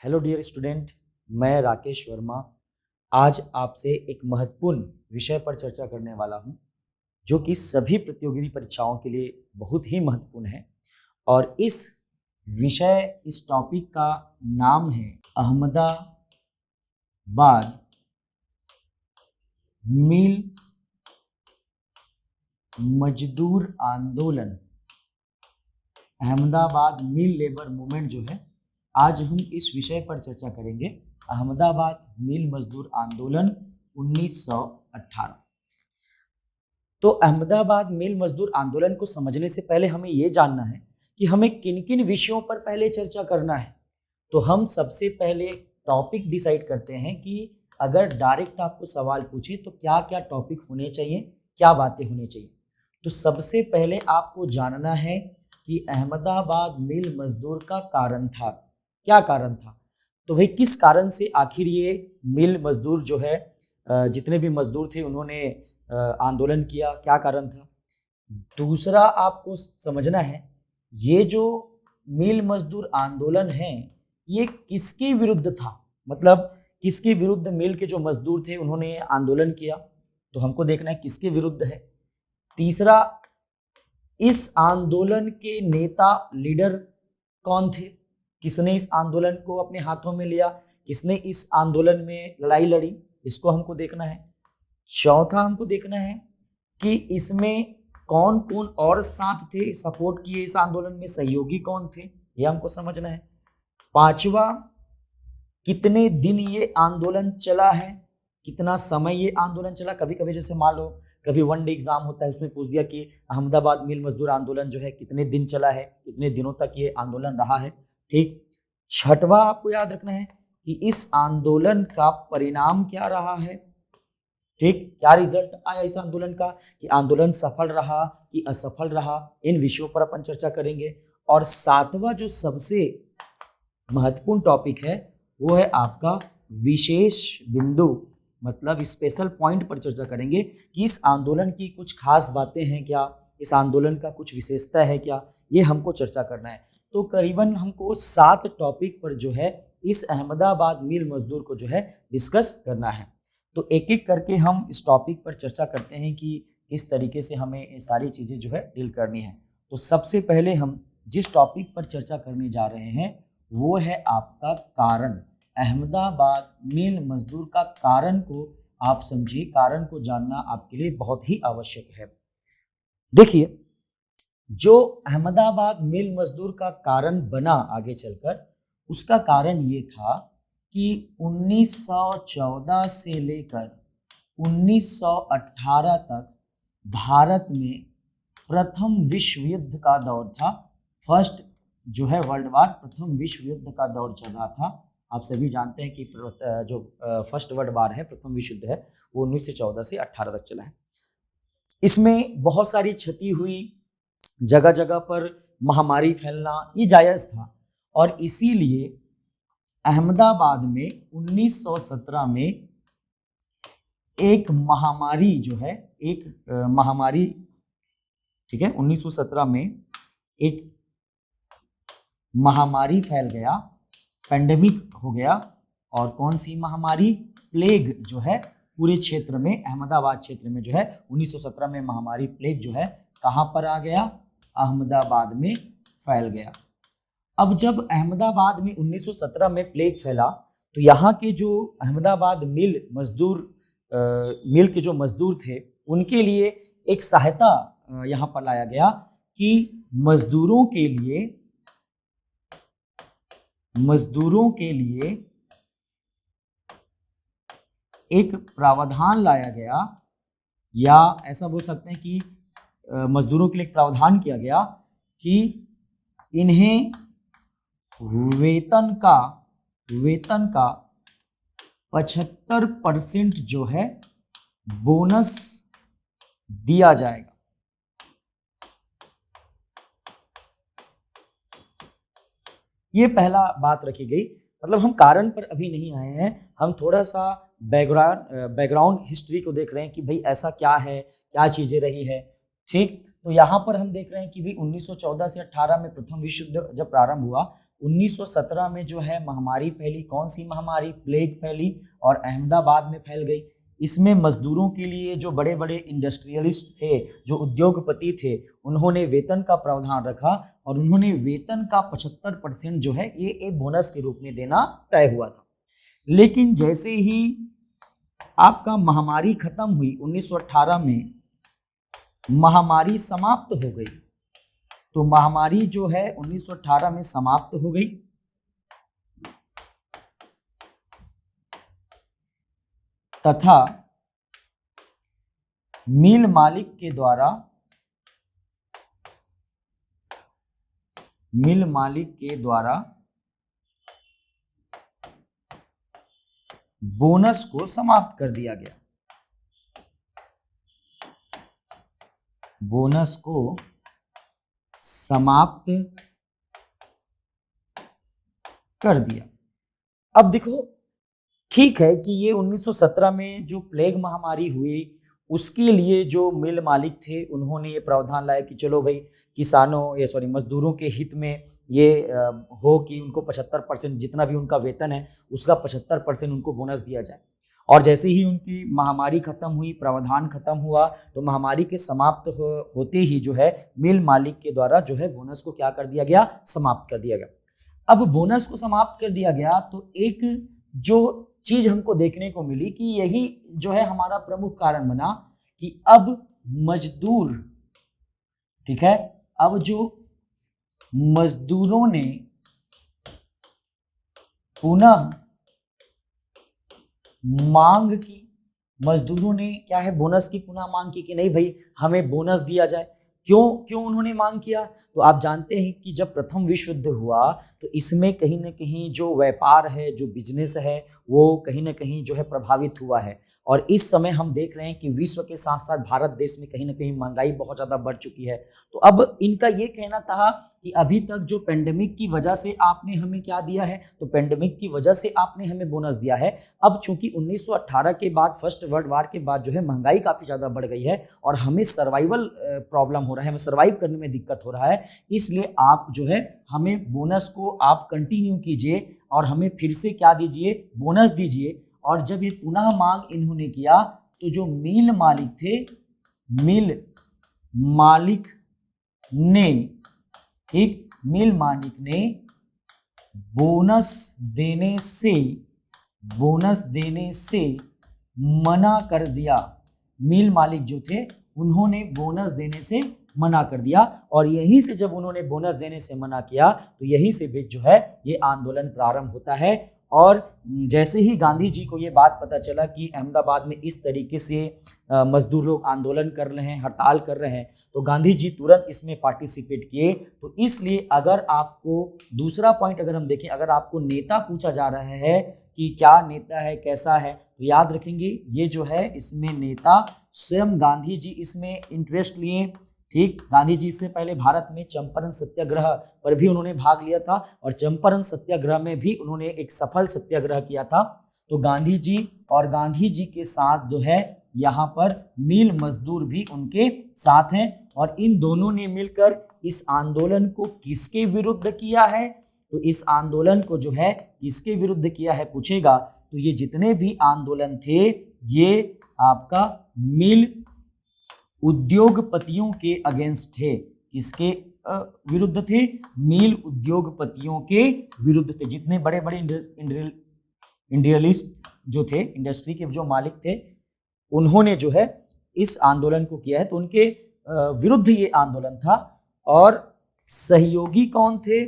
Hello dear student, मैं राकेश वर्मा आज आपसे एक महत्वपूर्ण विषय पर चर्चा करने वाला हूं, जो कि सभी प्रतियोगिता परीक्षाओं के लिए बहुत ही महत्वपूर्ण है। और इस टॉपिक का नाम है अहमदाबाद मिल मजदूर आंदोलन। अहमदाबाद मिल लेबर मूवमेंट जो है, आज हम इस विषय पर चर्चा करेंगे। अहमदाबाद मिल मजदूर आंदोलन 1918। तो अहमदाबाद मिल मजदूर आंदोलन को समझने से पहले हमें यह जानना है कि हमें किन किन विषयों पर पहले चर्चा करना है। तो हम सबसे पहले टॉपिक डिसाइड करते हैं कि अगर डायरेक्ट आपको सवाल पूछे तो क्या क्या टॉपिक होने चाहिए, क्या बातें होनी चाहिए। तो सबसे पहले आपको जानना है कि अहमदाबाद मिल मजदूर का कारण था, क्या कारण था। तो भाई किस कारण से आखिर ये मिल मजदूर जो है, जितने भी मजदूर थे उन्होंने आंदोलन किया, क्या कारण था। दूसरा आपको समझना है ये जो मिल मजदूर आंदोलन है ये किसके विरुद्ध था, मतलब किसके विरुद्ध मिल के जो मजदूर थे उन्होंने आंदोलन किया, तो हमको देखना है किसके विरुद्ध है। तीसरा, इस आंदोलन के नेता लीडर कौन थे, किसने इस आंदोलन को अपने हाथों में लिया, किसने इस आंदोलन में लड़ाई लड़ी, इसको हमको देखना है। चौथा, हमको देखना है कि इसमें कौन कौन और साथ थे, सपोर्ट किए इस आंदोलन में, सहयोगी कौन थे, ये हमको समझना है। पांचवा, कितने दिन ये आंदोलन चला है, कितना समय ये आंदोलन चला। कभी कभी जैसे मान लो कभी वन डे एग्जाम होता है, उसमें पूछ दिया कि अहमदाबाद मिल मजदूर आंदोलन जो है कितने दिन चला है, कितने दिनों तक ये आंदोलन रहा है। ठीक। छठवां, आपको याद रखना है कि इस आंदोलन का परिणाम क्या रहा है। ठीक, क्या रिजल्ट आया इस आंदोलन का, कि आंदोलन सफल रहा कि असफल रहा, इन विषयों पर अपन चर्चा करेंगे। और सातवां जो सबसे महत्वपूर्ण टॉपिक है वो है आपका विशेष बिंदु, मतलब स्पेशल पॉइंट पर चर्चा करेंगे कि इस आंदोलन की कुछ खास बातें हैं क्या, इस आंदोलन का कुछ विशेषता है क्या, ये हमको चर्चा करना है। तो करीबन हमको 7 टॉपिक पर जो है इस अहमदाबाद मिल मजदूर को जो है डिस्कस करना है। तो एक एक करके हम इस टॉपिक पर चर्चा करते हैं कि किस तरीके से हमें ये सारी चीज़ें जो है डील करनी है। तो सबसे पहले हम जिस टॉपिक पर चर्चा करने जा रहे हैं वो है आपका कारण। अहमदाबाद मिल मजदूर का कारण को आप समझिए, कारण को जानना आपके लिए बहुत ही आवश्यक है। देखिए, जो अहमदाबाद मिल मजदूर का कारण बना आगे चलकर, उसका कारण ये था कि 1914 से लेकर 1918 तक भारत में प्रथम विश्व युद्ध का दौर था। फर्स्ट जो है वर्ल्ड वार, प्रथम विश्व युद्ध का दौर चल रहा था। आप सभी जानते हैं कि जो फर्स्ट वर्ल्ड वार है, प्रथम विश्व युद्ध है, वो 1914 से 18 तक चला है। इसमें बहुत सारी क्षति हुई, जगह जगह पर महामारी फैलना ये जायज था, और इसीलिए अहमदाबाद में 1917 में एक महामारी जो है, एक महामारी, ठीक है, 1917 में एक महामारी फैल गया, पेंडेमिक हो गया। और कौन सी महामारी? प्लेग जो है पूरे क्षेत्र में, अहमदाबाद क्षेत्र में जो है 1917 में महामारी प्लेग जो है कहां पर आ गया? अहमदाबाद में फैल गया। अब जब अहमदाबाद में 1917 में प्लेग फैला तो यहाँ के जो अहमदाबाद मिल के जो मजदूर थे उनके लिए एक सहायता यहाँ पर लाया गया कि मजदूरों के लिए एक प्रावधान लाया गया, या ऐसा बोल सकते हैं कि मजदूरों के लिए एक प्रावधान किया गया कि इन्हें वेतन का 75% जो है बोनस दिया जाएगा। ये पहला बात रखी गई। मतलब हम कारण पर अभी नहीं आए हैं, हम थोड़ा सा बैकग्राउंड हिस्ट्री को देख रहे हैं कि भाई ऐसा क्या है, क्या चीजें रही है। ठीक, तो यहाँ पर हम देख रहे हैं कि भी 1914 से 18 में प्रथम विश्व युद्ध जब प्रारंभ हुआ 1917 में जो है महामारी फैली। कौन सी महामारी? प्लेग फैली और अहमदाबाद में फैल गई। इसमें मजदूरों के लिए जो बड़े बड़े इंडस्ट्रियलिस्ट थे, जो उद्योगपति थे, उन्होंने वेतन का प्रावधान रखा और उन्होंने वेतन का 75% जो है ये बोनस के रूप में देना तय हुआ था। लेकिन जैसे ही आपका महामारी खत्म हुई 1918 में, महामारी समाप्त हो गई। तो महामारी जो है 1918 में समाप्त हो गई तथा मिल मालिक के द्वारा बोनस को समाप्त कर दिया गया। बोनस को समाप्त कर दिया। अब देखो, ठीक है कि ये 1917 में जो प्लेग महामारी हुई उसके लिए जो मिल मालिक थे उन्होंने ये प्रावधान लाया कि चलो भाई मजदूरों के हित में ये हो कि उनको 75% जितना भी उनका वेतन है उसका 75% उनको बोनस दिया जाए। और जैसे ही उनकी महामारी खत्म हुई, प्रावधान खत्म हुआ, तो महामारी के समाप्त होते ही जो है मिल मालिक के द्वारा जो है बोनस को क्या कर दिया गया? समाप्त कर दिया गया। अब बोनस को समाप्त कर दिया गया तो एक जो चीज हमको देखने को मिली कि यही जो है हमारा प्रमुख कारण बना कि अब मजदूर, ठीक है, अब जो मजदूरों ने पुनः मांग की, मजदूरों ने क्या है बोनस की पुनः मांग की कि नहीं भाई हमें बोनस दिया जाए। क्यों उन्होंने मांग किया? तो आप जानते हैं कि जब प्रथम विश्व युद्ध हुआ तो इसमें कहीं ना कहीं जो व्यापार है, जो बिजनेस है, वो कहीं ना कहीं जो है प्रभावित हुआ है। और इस समय हम देख रहे हैं कि विश्व के साथ साथ भारत देश में कहीं ना कहीं महंगाई बहुत ज़्यादा बढ़ चुकी है। तो अब इनका ये कहना था कि अभी तक जो पेंडेमिक की वजह से आपने हमें क्या दिया है, तो पेंडेमिक की वजह से आपने हमें बोनस दिया है। अब चूंकि 1918 के बाद, फर्स्ट वर्ल्ड वार के बाद जो है महंगाई काफ़ी ज़्यादा बढ़ गई है और हमें सर्वाइवल प्रॉब्लम हो रहा है, हमें सर्वाइव करने में दिक्कत हो रहा है, इसलिए आप जो है हमें बोनस को आप कंटिन्यू कीजिए और हमें फिर से क्या दीजिए? बोनस दीजिए। और जब ये पुनः मांग इन्होंने किया तो जो मिल मालिक थे, मिल मालिक ने, ठीक, मिल मालिक ने बोनस देने से मना कर दिया। मिल मालिक जो थे उन्होंने बोनस देने से मना कर दिया और यहीं से जब उन्होंने बोनस देने से मना किया तो यहीं से भी जो है ये आंदोलन प्रारंभ होता है। और जैसे ही गांधी जी को ये बात पता चला कि अहमदाबाद में इस तरीके से मजदूर लोग आंदोलन कर रहे हैं, हड़ताल कर रहे हैं, तो गांधी जी तुरंत इसमें पार्टिसिपेट किए। तो इसलिए अगर आपको दूसरा पॉइंट अगर हम देखें, अगर आपको नेता पूछा जा रहा है कि क्या नेता है, कैसा है, तो याद रखेंगे ये जो है इसमें नेता स्वयं गांधी जी इसमें इंटरेस्ट लिए। ठीक, गांधी जी से पहले भारत में चंपारण सत्याग्रह पर भी उन्होंने भाग लिया था और चंपारण सत्याग्रह में भी उन्होंने एक सफल सत्याग्रह किया था। तो गांधी जी और गांधी जी के साथ जो है यहाँ पर मिल मजदूर भी उनके साथ हैं और इन दोनों ने मिलकर इस आंदोलन को किसके विरुद्ध किया है? तो इस आंदोलन को जो है किसके विरुद्ध किया है पूछेगा तो ये जितने भी आंदोलन थे ये आपका मिल उद्योगपतियों के अगेंस्ट थे। किसके विरुद्ध थे? मिल उद्योगपतियों के विरुद्ध थे। जितने बड़े बड़े इंडस्ट्रियलिस्ट जो थे, इंडस्ट्री के जो मालिक थे, उन्होंने जो है इस आंदोलन को किया है, तो उनके विरुद्ध ये आंदोलन था। और सहयोगी कौन थे?